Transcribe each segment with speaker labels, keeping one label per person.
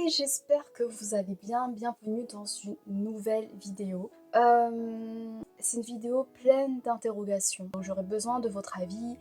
Speaker 1: j'espère que vous allez bien. Bienvenue dans une nouvelle vidéo. C'est une vidéo pleine d'interrogations. J'aurais besoin de votre avis.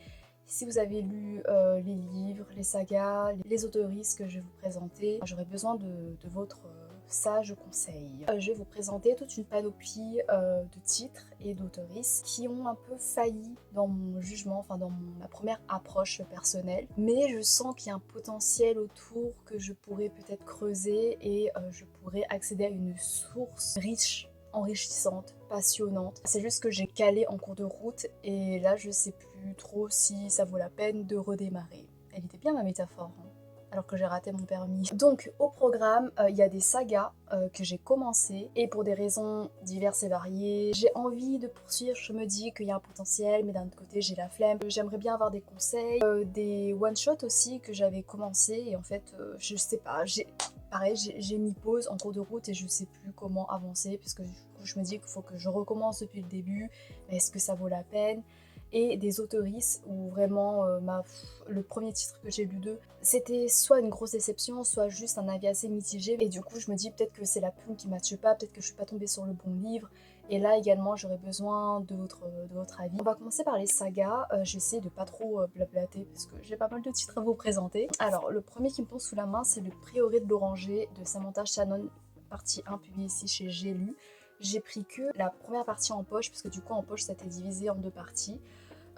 Speaker 1: Si vous avez lu les livres, les sagas, les autoristes que je vais vous présenter, j'aurais besoin de votre sage conseil. Je vais vous présenter toute une panoplie de titres et d'autoristes qui ont un peu failli dans mon jugement, enfin dans ma première approche personnelle. Mais je sens qu'il y a un potentiel autour que je pourrais peut-être creuser et je pourrais accéder à une source riche, enrichissante, passionnante. C'est juste que j'ai calé en cours de route et là je sais plus trop si ça vaut la peine de redémarrer. Elle était bien ma métaphore, hein, alors que j'ai raté mon permis. Donc au programme, il y a des sagas que j'ai commencé et pour des raisons diverses et variées, j'ai envie de poursuivre, je me dis qu'il y a un potentiel mais d'un autre côté j'ai la flemme. J'aimerais bien avoir des conseils, des one-shots aussi que j'avais commencé et en fait je sais pas, pareil, j'ai mis pause en cours de route et je sais plus comment avancer parce que je me dis qu'il faut que je recommence depuis le début, mais est-ce que ça vaut la peine? Et des autoristes où vraiment le premier titre que j'ai lu d'eux, c'était soit une grosse déception, soit juste un avis assez mitigé. Et du coup, je me dis peut-être que c'est la plume qui matche pas, peut-être que je suis pas tombée sur le bon livre. Et là également, j'aurais besoin de votre avis. On va commencer par les sagas. J'essaie de pas trop blablater parce que j'ai pas mal de titres à vous présenter. Alors, le premier qui me tombe sous la main, c'est Le Prieuré de l'Oranger de Samantha Shannon, partie 1, publié ici chez J'ai lu. J'ai pris que la première partie en poche, parce que du coup en poche ça a été divisé en deux parties.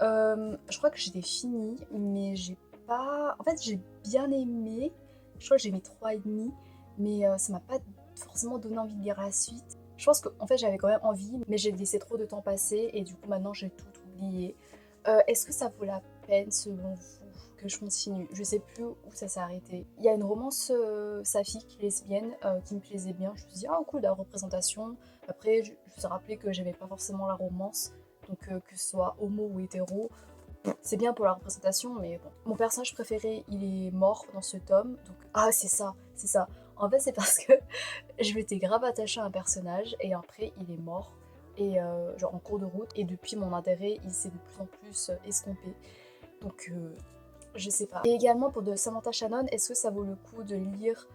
Speaker 1: Je crois que j'ai fini, mais j'ai pas... En fait, j'ai bien aimé. Je crois que j'ai mis 3,5, mais ça m'a pas forcément donné envie de lire la suite. Je pense qu'en fait, j'avais quand même envie, mais j'ai laissé trop de temps passer et du coup, maintenant, j'ai tout oublié. Est-ce que ça vaut la peine, selon vous, que je continue? Je sais plus où ça s'est arrêté. Il y a une romance saphique, lesbienne, qui me plaisait bien. Je me suis dit, ah cool, la représentation. Après, je me suis rappelé que j'aimais pas forcément la romance. Donc que ce soit homo ou hétéro, c'est bien pour la représentation, mais bon. Mon personnage préféré, il est mort dans ce tome, donc... Ah, c'est ça, c'est ça. En fait, c'est parce que je m'étais grave attachée à un personnage, et après, il est mort, et genre en cours de route, et depuis, mon intérêt, il s'est de plus en plus estompé. Donc, je sais pas. Et également, pour de Samantha Shannon, est-ce que ça vaut le coup de lire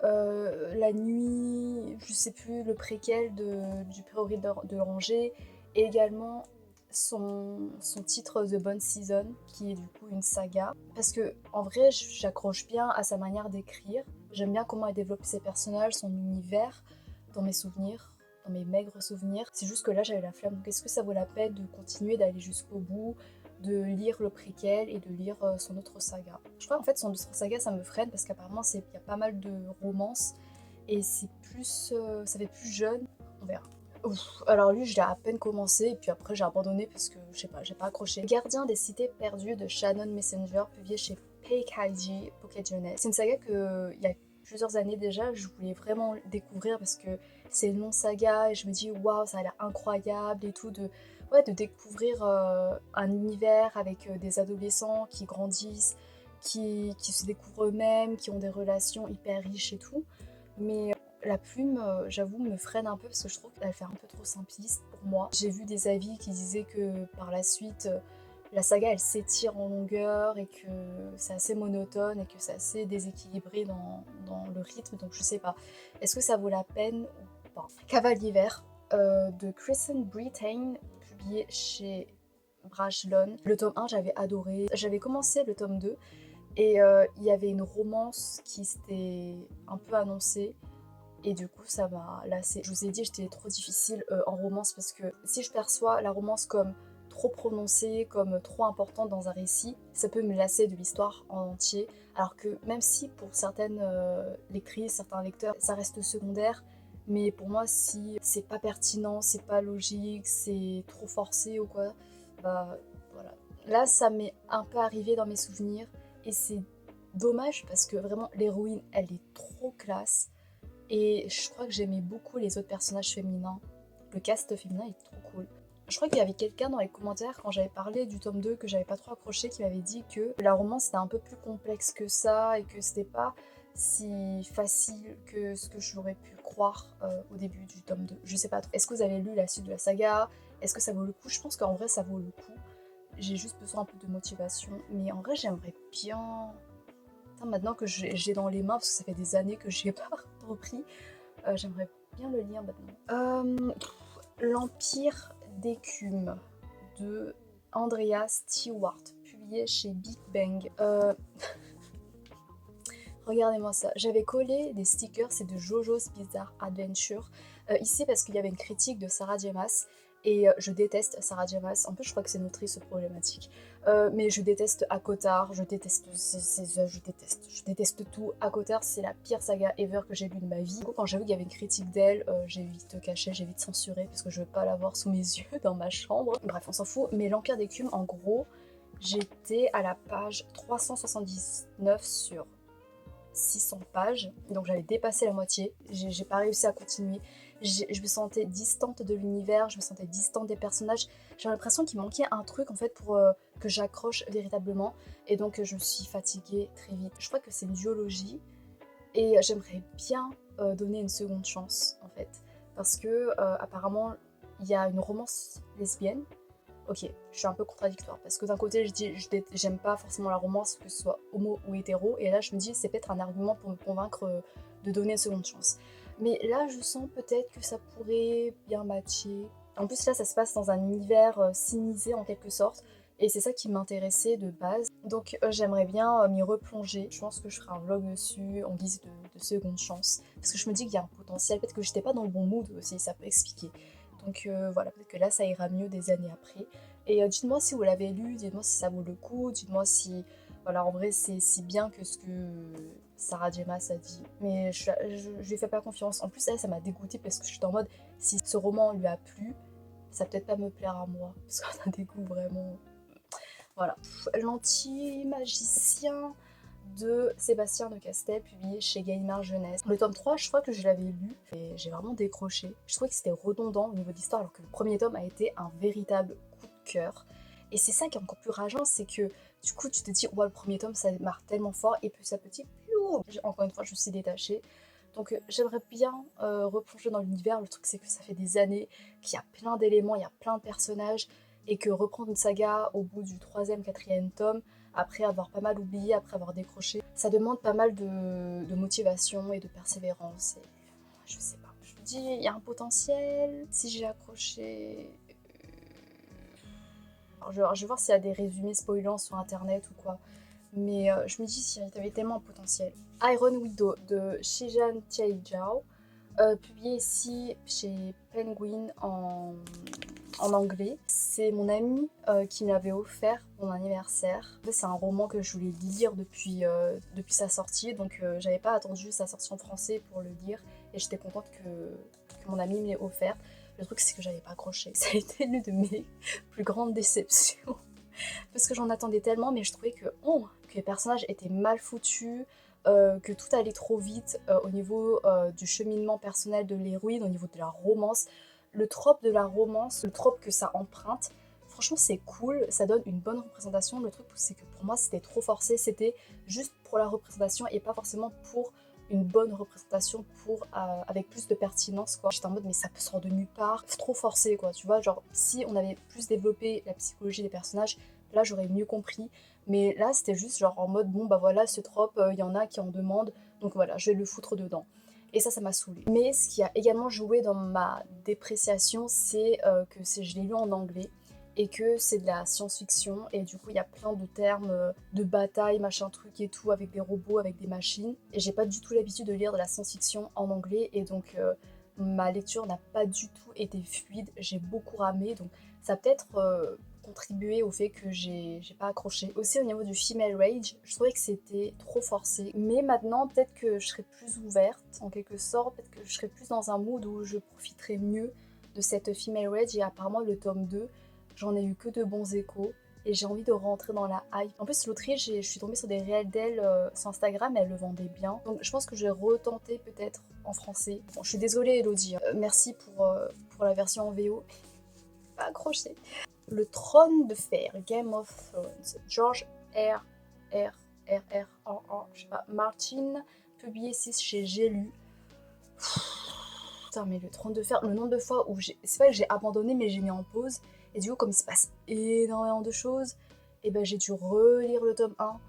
Speaker 1: La Nuit, je sais plus, le préquel du Prieuré de l'Oranger, et également son titre The Bone Season, qui est du coup une saga. Parce que en vrai, j'accroche bien à sa manière d'écrire. J'aime bien comment elle développe ses personnages, son univers, dans mes souvenirs, dans mes maigres souvenirs. C'est juste que là, j'avais la flemme. Donc est-ce que ça vaut la peine de continuer, d'aller jusqu'au bout, de lire le préquel et de lire son autre saga? Je crois en fait son autre saga, ça me freine parce qu'apparemment il y a pas mal de romances et c'est plus, ça fait plus jeune. On verra. Ouf. Alors lui, je l'ai à peine commencé et puis après j'ai abandonné parce que je sais pas, j'ai pas accroché. Gardien des cités perdues de Shannon Messenger, publié chez Peikaiji Pocket Jeunesse. C'est une saga que il y a plusieurs années déjà, je voulais vraiment découvrir parce que c'est une longue saga et je me dis waouh, ça a l'air incroyable et tout, de découvrir un univers avec des adolescents qui grandissent, qui se découvrent eux-mêmes, qui ont des relations hyper riches et tout. Mais la plume, j'avoue, me freine un peu parce que je trouve qu'elle fait un peu trop simpliste pour moi. J'ai vu des avis qui disaient que par la suite, la saga elle s'étire en longueur et que c'est assez monotone et que c'est assez déséquilibré dans le rythme, donc je sais pas. Est-ce que ça vaut la peine ou pas? Cavalier vert de Kristen Britain, publié chez Brajlon. Le tome 1, j'avais adoré. J'avais commencé le tome 2 et il y avait une romance qui s'était un peu annoncée. Et du coup, ça m'a lassée. Je vous ai dit, j'étais trop difficile en romance parce que si je perçois la romance comme trop prononcée, comme trop importante dans un récit, ça peut me lasser de l'histoire en entier. Alors que même si pour certaines lectrices, certains lecteurs, ça reste secondaire, mais pour moi, si c'est pas pertinent, c'est pas logique, c'est trop forcé ou quoi, bah voilà. Là, ça m'est un peu arrivé dans mes souvenirs et c'est dommage parce que vraiment, l'héroïne, elle est trop classe. Et je crois que j'aimais beaucoup les autres personnages féminins. Le cast féminin est trop cool. Je crois qu'il y avait quelqu'un dans les commentaires quand j'avais parlé du tome 2 que j'avais pas trop accroché qui m'avait dit que la romance était un peu plus complexe que ça et que c'était pas si facile que ce que j'aurais pu croire au début du tome 2. Je sais pas trop. Est-ce que vous avez lu la suite de la saga? Est-ce que ça vaut le coup? Je pense qu'en vrai ça vaut le coup. J'ai juste besoin un peu de motivation. Mais en vrai j'aimerais bien... train, maintenant que j'ai dans les mains, parce que ça fait des années que j'ai pas repris, j'aimerais bien le lire maintenant. L'Empire d'écume de Andrea Stewart, publié chez Big Bang. Regardez-moi ça. J'avais collé des stickers, c'est de JoJo's Bizarre Adventure. Ici parce qu'il y avait une critique de Sarah J. Maas. Et je déteste Sarah J. Maas. En plus, je crois que c'est une autrice problématique. Mais je déteste ACOTAR, je déteste ses œuvres, je déteste tout. ACOTAR, c'est la pire saga ever que j'ai lue de ma vie. Du coup, quand j'ai vu qu'il y avait une critique d'elle, j'ai vite caché, j'ai vite censuré parce que je veux pas l'avoir sous mes yeux dans ma chambre. Bref, on s'en fout. Mais l'Empire d'écume, en gros, j'étais à la page 379 sur 600 pages, donc j'avais dépassé la moitié, j'ai pas réussi à continuer, je me sentais distante de l'univers, je me sentais distante des personnages, j'ai l'impression qu'il manquait un truc en fait pour que j'accroche véritablement, et donc je me suis fatiguée très vite. Je crois que c'est une duologie, et j'aimerais bien donner une seconde chance en fait, parce que apparemment il y a une romance lesbienne. Ok, je suis un peu contradictoire parce que d'un côté je dis j'aime pas forcément la romance, que ce soit homo ou hétéro, et là je me dis c'est peut-être un argument pour me convaincre de donner une seconde chance. Mais là je sens peut-être que ça pourrait bien matcher. En plus là ça se passe dans un univers cynisé en quelque sorte, et c'est ça qui m'intéressait de base. Donc j'aimerais bien m'y replonger. Je pense que je ferai un vlog dessus en guise de seconde chance, parce que je me dis qu'il y a un potentiel, peut-être que j'étais pas dans le bon mood aussi, ça peut expliquer. Donc voilà, peut-être que là ça ira mieux des années après. Et dites-moi si vous l'avez lu, dites-moi si ça vaut le coup, dites-moi si, voilà, en vrai c'est si bien que ce que Sarah J. Maas a dit. Mais je lui fais pas confiance. En plus, elle, ça m'a dégoûtée parce que je suis en mode, si ce roman lui a plu, ça va peut-être pas me plaire à moi. Parce qu'on a des goûts vraiment... Voilà. L'anti-magicien de Sébastien de Castel, publié chez Gallimard Jeunesse. Le tome 3, je crois que je l'avais lu et j'ai vraiment décroché. Je trouvais que c'était redondant au niveau d'histoire, alors que le premier tome a été un véritable coup de cœur. Et c'est ça qui est encore plus rageant, c'est que du coup tu te dis, ouais, le premier tome ça démarre tellement fort, et petit à petit, encore une fois, je me suis détachée. Donc j'aimerais bien replonger dans l'univers. Le truc c'est que ça fait des années qu'il y a plein d'éléments, il y a plein de personnages, et que reprendre une saga au bout du 3e, 4e tome, après avoir pas mal oublié, après avoir décroché, ça demande pas mal de motivation et de persévérance. Et je sais pas, je me dis, il y a un potentiel. Si j'ai accroché... Alors, je vais voir s'il y a des résumés spoilants sur internet ou quoi. Mais je me dis, s'il y avait tellement un potentiel. Iron Widow de Shijan Chaijiao, publié ici chez Penguin en anglais. C'est mon ami qui me l'avait offert pour mon anniversaire. C'est un roman que je voulais lire depuis sa sortie, donc j'avais pas attendu sa sortie en français pour le lire, et j'étais contente que mon ami me l'ait offert. Le truc c'est que j'avais pas accroché. Ça a été l'une de mes plus grandes déceptions. Parce que j'en attendais tellement, mais je trouvais que les personnages étaient mal foutus, que tout allait trop vite au niveau du cheminement personnel de l'héroïne, au niveau de la romance. Le trope de la romance, le trope que ça emprunte, franchement c'est cool, ça donne une bonne représentation. Le truc c'est que pour moi c'était trop forcé, c'était juste pour la représentation et pas forcément pour une bonne représentation avec plus de pertinence quoi. J'étais en mode mais ça peut sortir de nulle part, c'est trop forcé quoi, tu vois, genre si on avait plus développé la psychologie des personnages, là j'aurais mieux compris. Mais là c'était juste genre en mode bon bah voilà ce trope, il y en a qui en demandent, donc voilà je vais le foutre dedans. Et ça m'a saoulée. Mais ce qui a également joué dans ma dépréciation, c'est que je l'ai lu en anglais et que c'est de la science-fiction, et du coup il y a plein de termes de bataille, machin truc et tout, avec des robots, avec des machines, et j'ai pas du tout l'habitude de lire de la science-fiction en anglais, et donc ma lecture n'a pas du tout été fluide, j'ai beaucoup ramé, donc ça a peut-être contribué au fait que j'ai pas accroché. Aussi au niveau du female rage, je trouvais que c'était trop forcé, mais maintenant peut-être que je serais plus ouverte en quelque sorte, peut-être que je serais plus dans un mood où je profiterais mieux de cette female rage, et apparemment le tome 2, j'en ai eu que de bons échos et j'ai envie de rentrer dans la hype. En plus l'autrice, je suis tombée sur des réels d'elle sur Instagram, elle le vendait bien, donc je pense que je vais retenter peut-être en français. Bon, je suis désolée Elodie, merci pour la version en VO, pas accroché. Le Trône de Fer, Game of Thrones, George je sais pas, Martin, publié ici chez J'ai lu. Putain, mais le Trône de Fer, le nombre de fois où c'est pas que j'ai abandonné, mais j'ai mis en pause, et du coup comme il se passe énormément de choses, et ben j'ai dû relire le tome 1,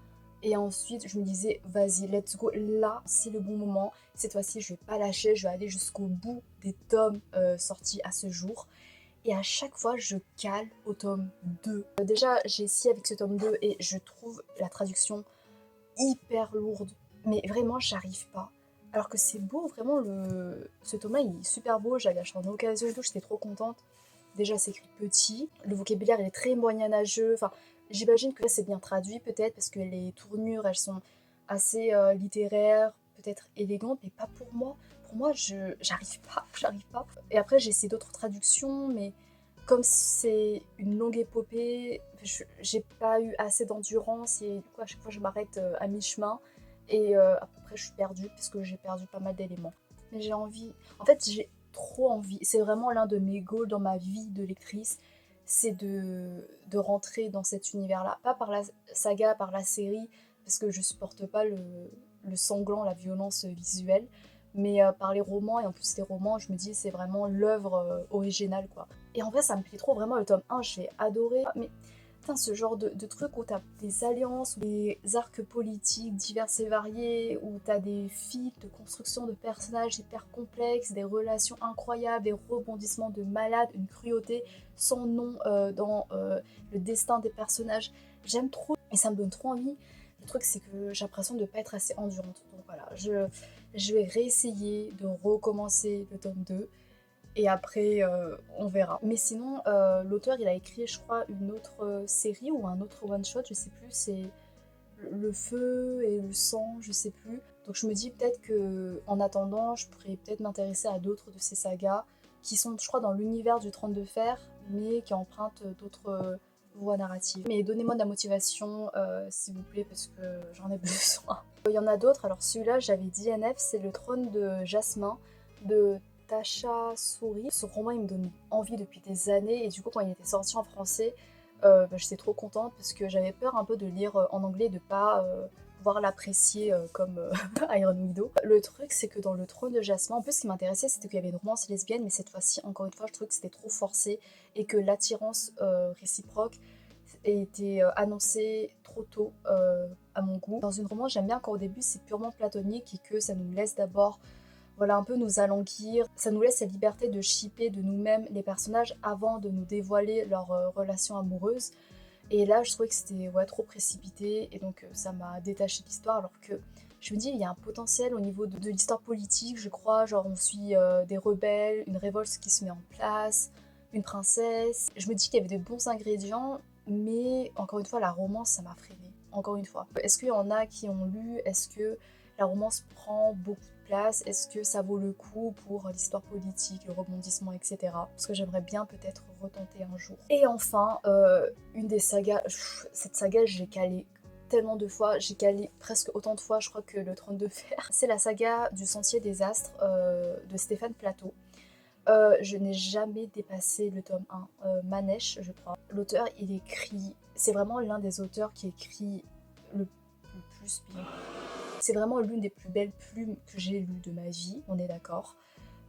Speaker 1: Et ensuite, je me disais, vas-y, let's go. Là, c'est le bon moment. Cette fois-ci, je vais pas lâcher. Je vais aller jusqu'au bout des tomes sortis à ce jour. Et à chaque fois, je cale au tome 2. Déjà, j'ai essayé avec ce tome 2 et je trouve la traduction hyper lourde. Mais vraiment, j'arrive pas. Alors que c'est beau, vraiment, ce tome-là, il est super beau. J'avais acheté en occasion et tout, j'étais trop contente. Déjà, c'est écrit petit. Le vocabulaire, il est très moyenâgeux. Enfin, j'imagine que c'est bien traduit, peut-être, parce que les tournures, elles sont assez littéraires, peut-être élégantes, mais pas pour moi. Pour moi, j'arrive pas, j'arrive pas. Et après, j'ai essayé d'autres traductions, mais comme c'est une longue épopée, j'ai pas eu assez d'endurance et du coup, à chaque fois, je m'arrête à mi-chemin. Et après, je suis perdue, parce que j'ai perdu pas mal d'éléments. Mais j'ai envie. En fait, j'ai trop envie. C'est vraiment l'un de mes goals dans ma vie de lectrice, c'est de rentrer dans cet univers-là. Pas par la saga, par la série, parce que je supporte pas le sanglant, la violence visuelle, mais par les romans. Et en plus, les romans, je me dis, c'est vraiment l'œuvre originale, quoi. Et en vrai, ça me plaît trop, vraiment, le tome 1, j'ai adoré. Mais putain, ce genre de truc où t'as des alliances, des arcs politiques divers et variés, où t'as des fils de construction de personnages hyper complexes, des relations incroyables, des rebondissements de malades, une cruauté sans nom dans le destin des personnages. J'aime trop et ça me donne trop envie. Le truc, c'est que j'ai l'impression de ne pas être assez endurante. Donc voilà, je vais réessayer de recommencer le tome 2 et après on verra. Mais sinon, l'auteur il a écrit, je crois, une autre série ou un autre one shot, je sais plus, c'est le feu et le sang, je sais plus. Donc je me dis peut-être que en attendant, je pourrais peut-être m'intéresser à d'autres de ces sagas qui sont, je crois, dans l'univers du Trône de Fer, mais qui empruntent d'autres voies narratives. Mais donnez-moi de la motivation, s'il vous plaît, parce que j'en ai besoin. Il y en a d'autres. Alors celui-là, j'avais dit NF, c'est le Trône de Jasmin de Tasha Souri. Ce roman, il me donne envie depuis des années, et du coup, quand il était sorti en français, j'étais trop contente parce que j'avais peur un peu de lire en anglais, de pas pouvoir l'apprécier comme Iron Widow. Le truc, c'est que dans le Trône de Jasmin, en plus, ce qui m'intéressait, c'était qu'il y avait une romance lesbienne, mais cette fois-ci, encore une fois, je trouvais que c'était trop forcé et que l'attirance réciproque était annoncée trop tôt à mon goût. Dans une romance, j'aime bien quand au début, c'est purement platonique et que ça nous laisse d'abord voilà, un peu nous alanguir. Ça nous laisse la liberté de shipper de nous-mêmes les personnages avant de nous dévoiler leur relation amoureuse. Et là, je trouvais que c'était trop précipité et donc ça m'a détaché de l'histoire alors que je me dis, il y a un potentiel au niveau de l'histoire politique, je crois. Genre, on suit des rebelles, une révolte qui se met en place, une princesse. Je me dis qu'il y avait de bons ingrédients, mais encore une fois, la romance, ça m'a freinée. Encore une fois. Est-ce qu'il y en a qui ont lu? Est-ce que la romance prend beaucoup de place? Est-ce que ça vaut le coup pour l'histoire politique, le rebondissement, etc. Parce que j'aimerais bien peut-être retenter un jour. Et enfin, une des sagas, cette saga, j'ai calé tellement de fois, j'ai calé presque autant de fois, je crois, que le Trône de Fer. C'est la saga du Sentier des Astres de Stéphane Plateau. Je n'ai jamais dépassé le tome 1, Manèche, je crois. L'auteur, il écrit, c'est vraiment l'un des auteurs qui écrit le plus bien. C'est vraiment l'une des plus belles plumes que j'ai lues de ma vie, on est d'accord.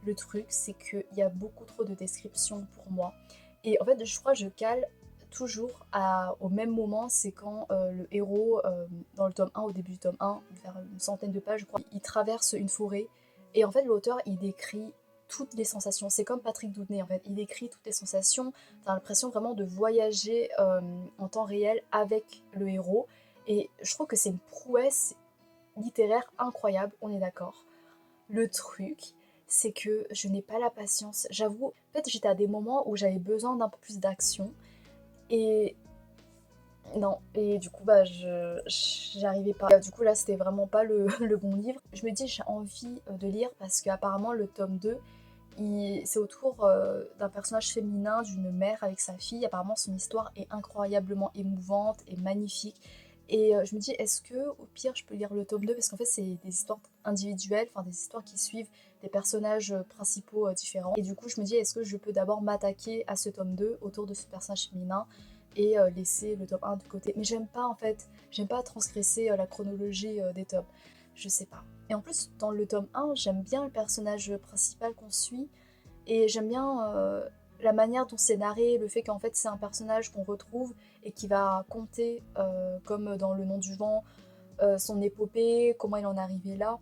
Speaker 1: Le truc, c'est qu'il y a beaucoup trop de descriptions pour moi. Et en fait, je crois que je cale toujours au même moment, c'est quand le héros, dans le tome 1, au début du tome 1, vers une centaine de pages, je crois, il traverse une forêt. Et en fait, l'auteur, il décrit toutes les sensations. C'est comme Patrick Doudnay, en fait. Il décrit toutes les sensations. T'as l'impression vraiment de voyager en temps réel avec le héros. Et je trouve que c'est une prouesse littéraire incroyable, on est d'accord. Le truc, c'est que je n'ai pas la patience. J'avoue, en fait, j'étais à des moments où j'avais besoin d'un peu plus d'action. Et non, et du coup, j'arrivais pas. Du coup, là, c'était vraiment pas le bon livre. Je me dis, j'ai envie de lire parce qu'apparemment, le tome 2, c'est autour d'un personnage féminin, d'une mère avec sa fille. Apparemment, son histoire est incroyablement émouvante et magnifique. Et je me dis, est-ce que au pire, je peux lire le tome 2 parce qu'en fait, c'est des histoires individuelles, enfin des histoires qui suivent des personnages principaux différents. Et du coup, je me dis, est-ce que je peux d'abord m'attaquer à ce tome 2 autour de ce personnage féminin et laisser le tome 1 de côté. Mais j'aime pas en fait, j'aime pas transgresser la chronologie des tomes. Je sais pas. Et en plus, dans le tome 1, j'aime bien le personnage principal qu'on suit et j'aime bien la manière dont c'est narré, le fait qu'en fait c'est un personnage qu'on retrouve et qui va compter, comme dans Le Nom du Vent, son épopée, comment il en est arrivé là.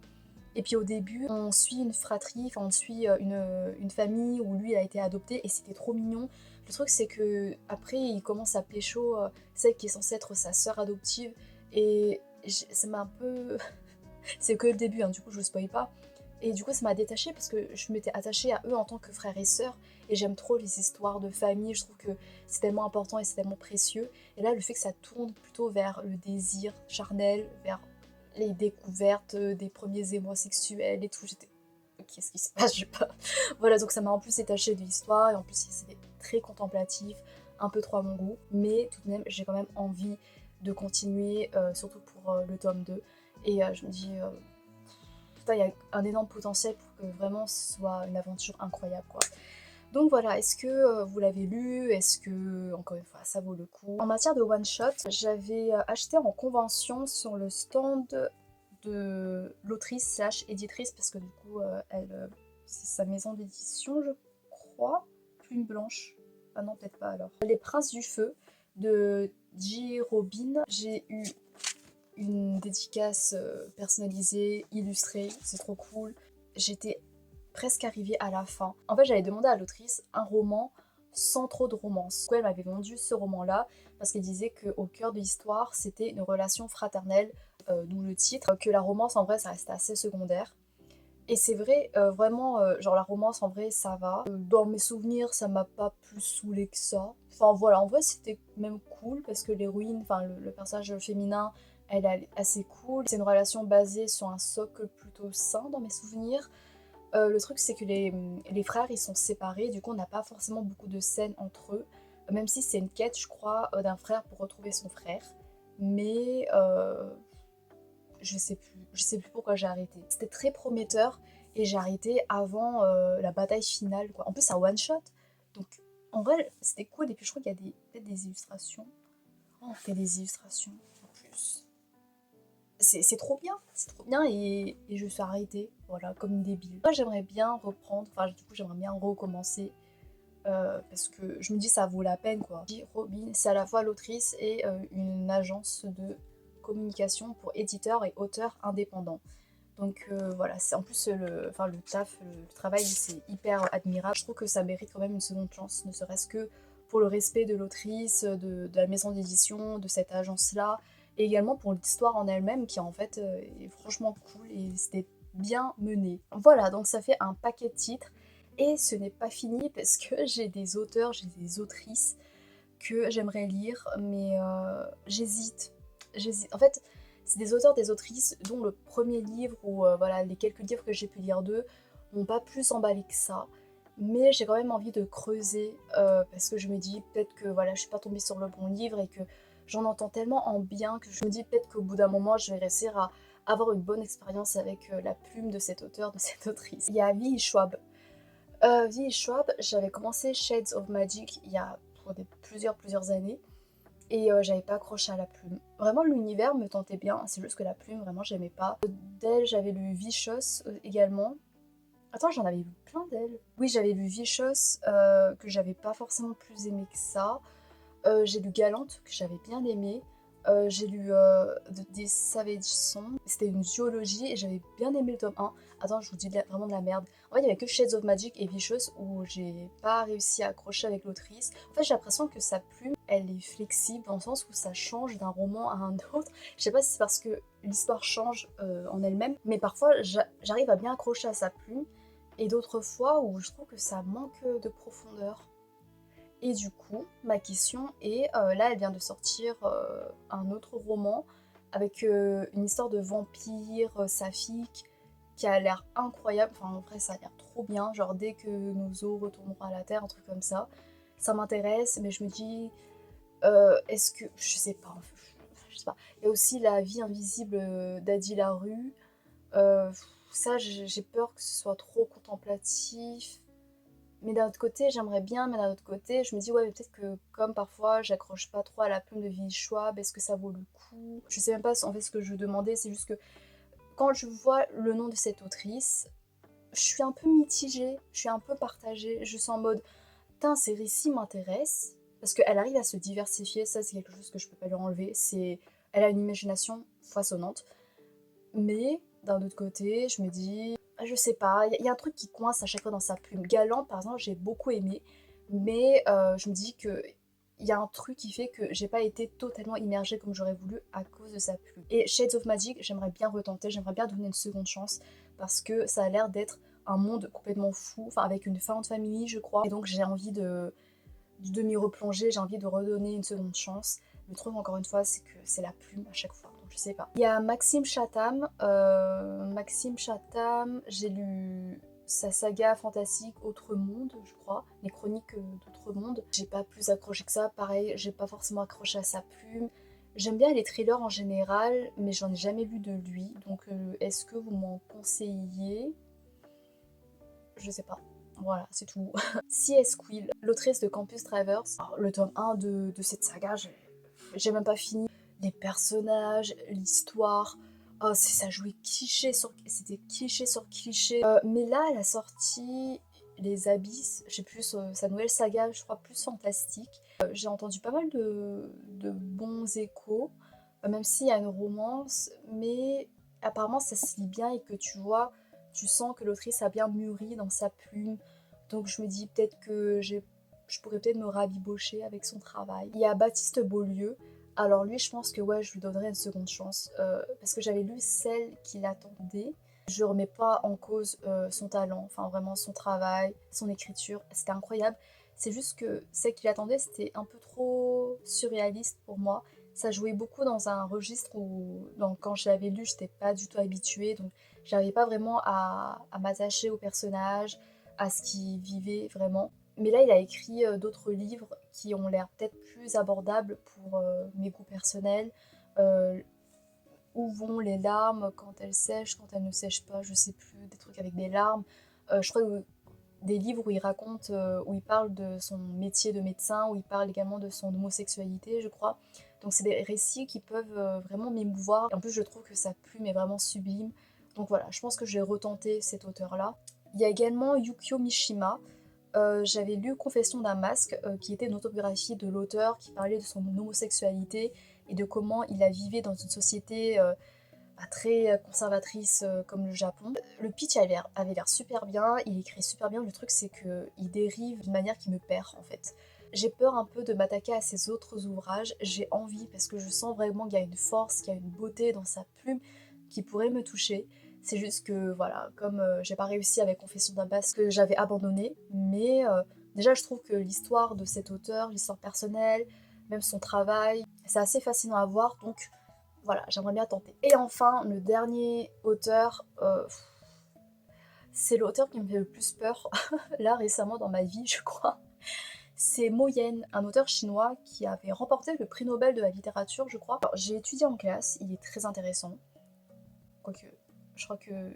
Speaker 1: Et puis au début, on suit une fratrie, enfin on suit une famille où lui il a été adopté et c'était trop mignon. Le truc c'est que après il commence à pécho celle qui est censée être sa sœur adoptive et ça m'a un peu... c'est que le début, hein, du coup je vous spoil pas. Et du coup ça m'a détachée parce que je m'étais attachée à eux en tant que frères et sœurs et j'aime trop les histoires de famille, je trouve que c'est tellement important et c'est tellement précieux. Et là le fait que ça tourne plutôt vers le désir charnel, vers les découvertes des premiers émois sexuels et tout, j'étais qu'est-ce qui se passe, je sais pas. Voilà, donc ça m'a en plus détachée de l'histoire et en plus c'était très contemplatif, un peu trop à mon goût, mais tout de même j'ai quand même envie de continuer, surtout pour le tome 2. Et je me dis, putain, il y a un énorme potentiel pour que vraiment ce soit une aventure incroyable, quoi. Donc voilà, est-ce que vous l'avez lu? Est-ce que, encore une fois, ça vaut le coup? En matière de one-shot, j'avais acheté en convention sur le stand de l'autrice slash éditrice, parce que du coup, c'est sa maison d'édition, je crois. Plume Blanche. Ah non, peut-être pas alors. Les Princes du Feu de J. Robin. J'ai eu une dédicace personnalisée, illustrée, c'est trop cool. J'étais presque arrivée à la fin. En fait, j'avais demandé à l'autrice un roman sans trop de romance. Du coup, elle m'avait vendu ce roman-là parce qu'elle disait qu'au cœur de l'histoire, c'était une relation fraternelle, d'où le titre, que la romance en vrai, ça restait assez secondaire. Et c'est vrai, vraiment, genre la romance en vrai, ça va. Dans mes souvenirs, ça m'a pas plus saoulé que ça. Enfin voilà, en vrai, c'était même cool parce que l'héroïne, enfin le personnage féminin, elle est assez cool. C'est une relation basée sur un socle plutôt sain dans mes souvenirs. Le truc, c'est que les frères, ils sont séparés, du coup, on n'a pas forcément beaucoup de scènes entre eux, même si c'est une quête, je crois, d'un frère pour retrouver son frère. Mais je sais plus pourquoi j'ai arrêté. C'était très prometteur et j'ai arrêté avant la bataille finale, quoi. En plus, c'est un one shot, donc en vrai, c'était cool. Et puis, je crois qu'il y a peut-être des illustrations. Oh, on fait des illustrations en plus. C'est trop bien et je suis arrêtée, voilà, comme une débile. Moi j'aimerais bien reprendre, enfin du coup j'aimerais bien recommencer parce que je me dis ça vaut la peine quoi. Robin, c'est à la fois l'autrice et une agence de communication pour éditeurs et auteurs indépendants. Donc voilà, c'est en plus le taf, le travail c'est hyper admirable. Je trouve que ça mérite quand même une seconde chance, ne serait-ce que pour le respect de l'autrice, de la maison d'édition, de cette agence-là, et également pour l'histoire en elle-même qui en fait est franchement cool et c'était bien mené. Voilà, donc ça fait un paquet de titres et ce n'est pas fini parce que j'ai des auteurs, j'ai des autrices que j'aimerais lire, mais j'hésite. J'hésite. En fait, c'est des auteurs, des autrices dont le premier livre ou voilà les quelques livres que j'ai pu lire d'eux m'ont pas plus emballé que ça. Mais j'ai quand même envie de creuser parce que je me dis peut-être que voilà je suis pas tombée sur le bon livre et que j'en entends tellement en bien que je me dis peut-être qu'au bout d'un moment je vais réussir à avoir une bonne expérience avec la plume de cet auteur, de cette autrice. Il y a V. Schwab. V. Schwab, j'avais commencé Shades of Magic il y a plusieurs années et j'avais pas accroché à la plume. Vraiment l'univers me tentait bien, c'est juste que la plume vraiment j'aimais pas. D'elle j'avais lu Vicious également. Attends, j'en avais lu plein d'elle. Oui, j'avais lu Vicious que j'avais pas forcément plus aimé que ça. J'ai lu Galante que j'avais bien aimé. J'ai lu des Savage Songs. C'était une duologie et j'avais bien aimé le tome 1. Attends, je vous dis vraiment de la merde. En fait, il y avait que Shades of Magic et Vicious où j'ai pas réussi à accrocher avec l'autrice. En fait, j'ai l'impression que sa plume, elle est flexible dans le sens où ça change d'un roman à un autre. Je sais pas si c'est parce que l'histoire change en elle-même, mais parfois j'arrive à bien accrocher à sa plume et d'autres fois où je trouve que ça manque de profondeur. Et du coup, ma question est, là elle vient de sortir un autre roman avec une histoire de vampire saphique qui a l'air incroyable, enfin en vrai ça a l'air trop bien, genre dès que nos os retourneront à la terre, un truc comme ça. Ça m'intéresse, mais je me dis, est-ce que... Je sais pas, je sais pas. Il y a aussi La vie invisible d'Adi Larue. Ça j'ai peur que ce soit trop contemplatif. Mais d'un autre côté, j'aimerais bien, mais d'un autre côté, je me dis, ouais, peut-être que comme parfois, j'accroche pas trop à la plume de Ville Schwab, est-ce que ça vaut le coup? Je sais même pas en fait ce que je demandais, c'est juste que quand je vois le nom de cette autrice, je suis un peu mitigée, je suis un peu partagée, je suis en mode, putain, ces récits m'intéressent, parce qu'elle arrive à se diversifier, ça c'est quelque chose que je peux pas lui enlever, elle a une imagination foisonnante. Mais d'un autre côté, je me dis, je sais pas, il y a un truc qui coince à chaque fois dans sa plume. Galante, par exemple, j'ai beaucoup aimé, mais je me dis que il y a un truc qui fait que j'ai pas été totalement immergée comme j'aurais voulu à cause de sa plume. Et Shades of Magic, j'aimerais bien retenter, j'aimerais bien donner une seconde chance parce que ça a l'air d'être un monde complètement fou, enfin avec une found family je crois. Et donc j'ai envie de m'y replonger, j'ai envie de redonner une seconde chance. Le truc encore une fois c'est que c'est la plume à chaque fois, donc je sais pas. Il y a Maxime Chatham, j'ai lu sa saga fantastique Autre Monde, je crois, les chroniques d'Autre Monde. J'ai pas plus accroché que ça, pareil, j'ai pas forcément accroché à sa plume. J'aime bien les thrillers en général, mais j'en ai jamais lu de lui, donc est-ce que vous m'en conseillez? Je sais pas. Voilà, c'est tout. C.S. Quill, l'autrice de Campus Travers, alors, le tome 1 de cette saga, j'ai même pas fini. Les personnages, l'histoire, oh, ça jouait cliché sur... C'était cliché sur cliché. Mais là, elle a sorti Les Abysses, je sais plus, sa nouvelle saga, je crois plus fantastique. J'ai entendu pas mal de bons échos, même s'il y a une romance, mais apparemment ça se lit bien et que tu vois, tu sens que l'autrice a bien mûri dans sa plume. Donc je me dis peut-être que je pourrais peut-être me rabibocher avec son travail. Il y a Baptiste Beaulieu. Alors lui, je pense que ouais, je lui donnerai une seconde chance parce que j'avais lu celle qui l'attendait. Je remets pas en cause son talent, enfin vraiment son travail, son écriture, c'était incroyable. C'est juste que celle qui l'attendait, c'était un peu trop surréaliste pour moi. Ça jouait beaucoup dans un registre où, donc, quand je l'avais lu, j'étais pas du tout habituée, donc j'arrivais pas vraiment à m'attacher au personnage, à ce qu'il vivait vraiment. Mais là, il a écrit d'autres livres qui ont l'air peut-être plus abordables pour mes goûts personnels. Euh, Où vont les larmes quand elles sèchent, quand elles ne sèchent pas, je sais plus, des trucs avec des larmes. Je crois que des livres où il raconte, où il parle de son métier de médecin, où il parle également de son homosexualité, je crois. Donc c'est des récits qui peuvent vraiment m'émouvoir. Et en plus, je trouve que sa plume est vraiment sublime. Donc voilà, je pense que je vais retenter cet auteur-là. Il y a également Yukio Mishima. J'avais lu Confession d'un masque, qui était une autobiographie de l'auteur qui parlait de son homosexualité et de comment il a vivé dans une société très conservatrice comme le Japon. Le pitch avait l'air super bien, il écrit super bien, le truc c'est qu'il dérive d'une manière qui me perd en fait. J'ai peur un peu de m'attaquer à ses autres ouvrages, j'ai envie parce que je sens vraiment qu'il y a une force, qu'il y a une beauté dans sa plume qui pourrait me toucher. C'est juste que voilà, comme j'ai pas réussi avec Confession d'un basque que j'avais abandonné, mais déjà je trouve que l'histoire de cet auteur, l'histoire personnelle, même son travail, c'est assez fascinant à voir, donc voilà, j'aimerais bien tenter. Et enfin, le dernier auteur, c'est l'auteur qui me fait le plus peur, là récemment dans ma vie, je crois. C'est Mo Yen, un auteur chinois qui avait remporté le prix Nobel de la littérature, je crois. Alors, j'ai étudié en classe, il est très intéressant. Quoique, je crois que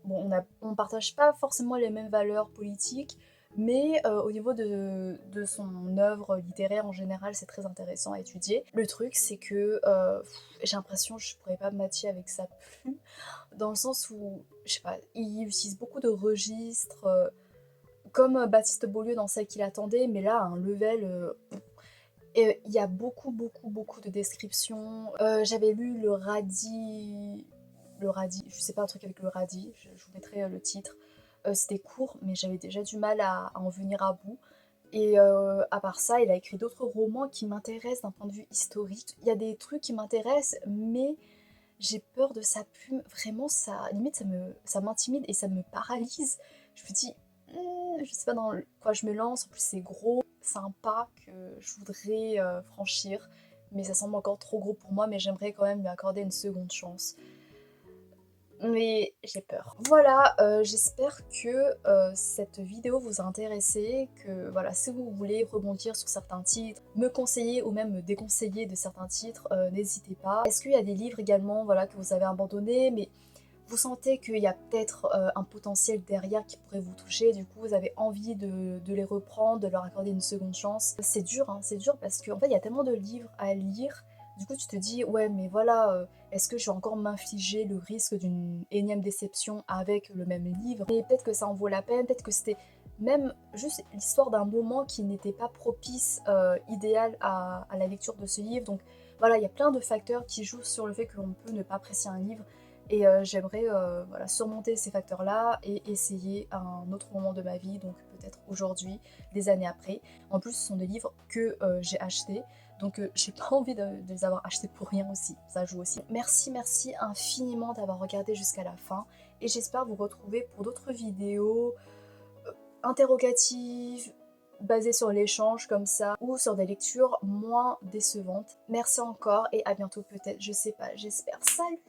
Speaker 1: bon, on partage pas forcément les mêmes valeurs politiques, mais au niveau de son œuvre littéraire en général, c'est très intéressant à étudier. Le truc, c'est que j'ai l'impression que je pourrais pas me matcher avec sa plume, dans le sens où, je sais pas, il utilise beaucoup de registres, comme Baptiste Beaulieu dans celle qu'il attendait, mais là, à un level... et il y a beaucoup de descriptions. J'avais lu le radis, je sais pas, un truc avec le radis, je vous mettrai le titre. C'était court, mais j'avais déjà du mal à en venir à bout. Et à part ça, il a écrit d'autres romans qui m'intéressent d'un point de vue historique. Il y a des trucs qui m'intéressent, mais j'ai peur de sa plume. Vraiment, ça, limite, ça m'intimide et ça me paralyse. Je me dis, je sais pas dans quoi je me lance. En plus, c'est gros, c'est un pas que je voudrais franchir. Mais ça semble encore trop gros pour moi, mais j'aimerais quand même lui accorder une seconde chance. Mais j'ai peur. Voilà, j'espère que cette vidéo vous a intéressé, que voilà, si vous voulez rebondir sur certains titres, me conseiller ou même me déconseiller de certains titres, n'hésitez pas. Est-ce qu'il y a des livres également voilà, que vous avez abandonnés, mais vous sentez qu'il y a peut-être un potentiel derrière qui pourrait vous toucher, du coup vous avez envie de les reprendre, de leur accorder une seconde chance. C'est dur, hein, c'est dur parce qu'en fait il y a tellement de livres à lire, du coup tu te dis ouais mais voilà, est-ce que je vais encore m'infliger le risque d'une énième déception avec le même livre? Et peut-être que ça en vaut la peine, peut-être que c'était même juste l'histoire d'un moment qui n'était pas propice, idéal à la lecture de ce livre, donc Voilà, il y a plein de facteurs qui jouent sur le fait qu'on peut ne pas apprécier un livre. Et j'aimerais voilà, surmonter ces facteurs-là et essayer à un autre moment de ma vie, donc peut-être aujourd'hui, des années après. En plus, ce sont des livres que j'ai achetés, donc j'ai pas envie de les avoir achetés pour rien aussi, ça joue aussi. Merci infiniment d'avoir regardé jusqu'à la fin, et j'espère vous retrouver pour d'autres vidéos interrogatives, basées sur l'échange comme ça, ou sur des lectures moins décevantes. Merci encore et à bientôt peut-être, je sais pas, j'espère. Salut!